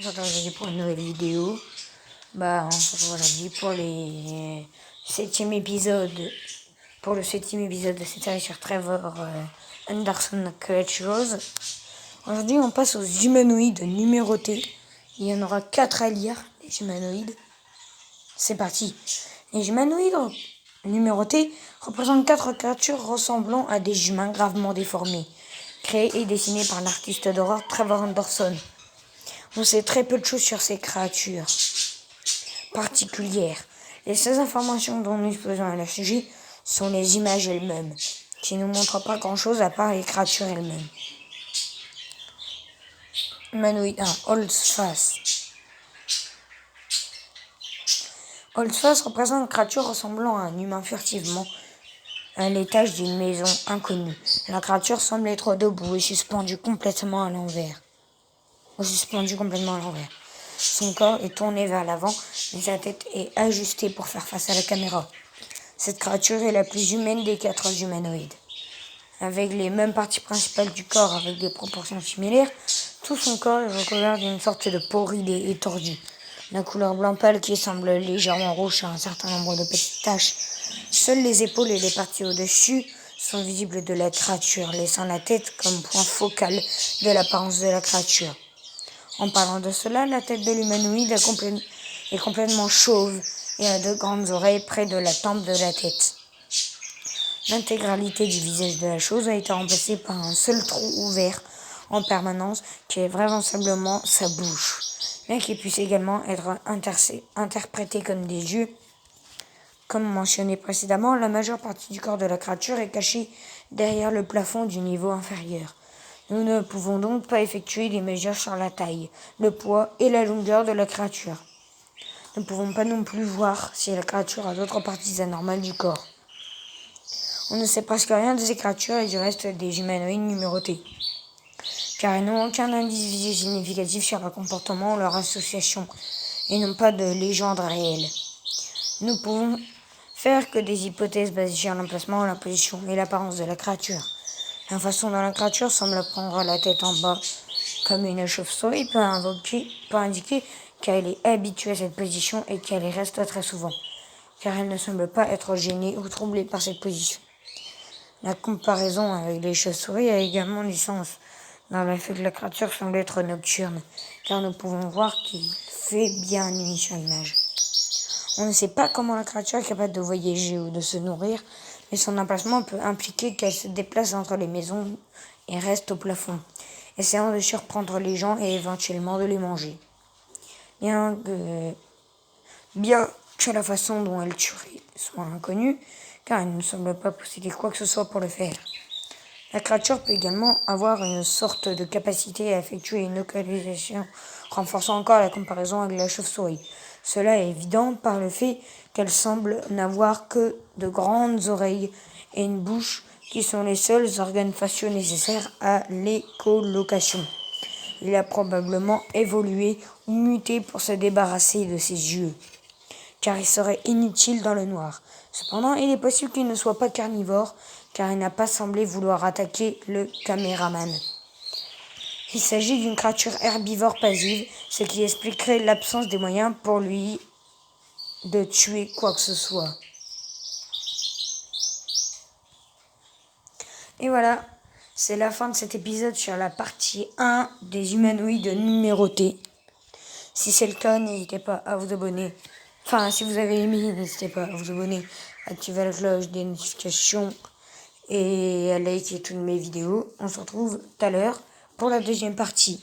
On se retrouve aujourd'hui pour une nouvelle vidéo. On se retrouve aujourd'hui pour le 7e épisode de cette série sur Trevor Anderson Creatures. Aujourd'hui, on passe aux humanoïdes numérotés. Il y en aura 4 à lire, les humanoïdes. C'est parti. Les humanoïdes numérotés représentent 4 créatures ressemblant à des humains gravement déformés, créées et dessinées par l'artiste d'horreur Trevor Anderson. On sait très peu de choses sur ces créatures particulières. Les seules informations dont nous disposons à leur sujet sont les images elles-mêmes, qui ne nous montrent pas grand-chose à part les créatures elles-mêmes. Humanoïde 1, Holtzfass. Holtzfass représente une créature ressemblant à un humain furtivement à l'étage d'une maison inconnue. La créature semble être debout et suspendue complètement à l'envers. Son corps est tourné vers l'avant, mais sa tête est ajustée pour faire face à la caméra. Cette créature est la plus humaine des 4 humanoïdes. Avec les mêmes parties principales du corps avec des proportions similaires, tout son corps est recouvert d'une sorte de peau ridée et tordue. La couleur blanc pâle qui semble légèrement rouge a un certain nombre de petites taches. Seules les épaules et les parties au-dessus sont visibles de la créature, laissant la tête comme point focal de l'apparence de la créature. En parlant de cela, la tête de l'humanoïde est complètement chauve et a de grandes oreilles près de la tempe de la tête. L'intégralité du visage de la chose a été remplacée par un seul trou ouvert en permanence qui est vraisemblablement sa bouche, bien qu'il puisse également être interprété comme des yeux. Comme mentionné précédemment, la majeure partie du corps de la créature est cachée derrière le plafond du niveau inférieur. Nous ne pouvons donc pas effectuer des mesures sur la taille, le poids et la longueur de la créature. Nous ne pouvons pas non plus voir si la créature a d'autres parties anormales du corps. On ne sait presque rien de ces créatures et du reste des humanoïdes numérotés, car elles n'ont aucun indice visuel significatif sur leur comportement ou leur association, et n'ont pas de légende réelle. Nous pouvons faire que des hypothèses basées sur l'emplacement, la position et l'apparence de la créature. La façon dont la créature semble prendre la tête en bas comme une chauve-souris peut indiquer qu'elle est habituée à cette position et qu'elle y reste très souvent, car elle ne semble pas être gênée ou troublée par cette position. La comparaison avec les chauves-souris a également du sens, dans le fait que la créature semble être nocturne, car nous pouvons voir qu'il fait bien nuit sur l'image. On ne sait pas comment la créature est capable de voyager ou de se nourrir, mais son emplacement peut impliquer qu'elle se déplace entre les maisons et reste au plafond, essayant de surprendre les gens et éventuellement de les manger. Bien que la façon dont elle tuerait soit inconnue, car elle ne semble pas posséder quoi que ce soit pour le faire. La créature peut également avoir une sorte de capacité à effectuer une localisation, renforçant encore la comparaison avec la chauve-souris. Cela est évident par le fait qu'elle semble n'avoir que de grandes oreilles et une bouche qui sont les seuls organes faciaux nécessaires à l'écholocation. Il a probablement évolué ou muté pour se débarrasser de ses yeux, car il serait inutile dans le noir. Cependant, il est possible qu'il ne soit pas carnivore, car il n'a pas semblé vouloir attaquer le caméraman. Il s'agit d'une créature herbivore passive, ce qui expliquerait l'absence des moyens pour lui de tuer quoi que ce soit. Et voilà, c'est la fin de cet épisode sur la partie 1 des humanoïdes numérotés. Si c'est le cas, n'hésitez pas à vous abonner. Enfin, si vous avez aimé, n'hésitez pas à vous abonner, à activer la cloche des notifications et à liker toutes mes vidéos. On se retrouve tout à l'heure pour la deuxième partie.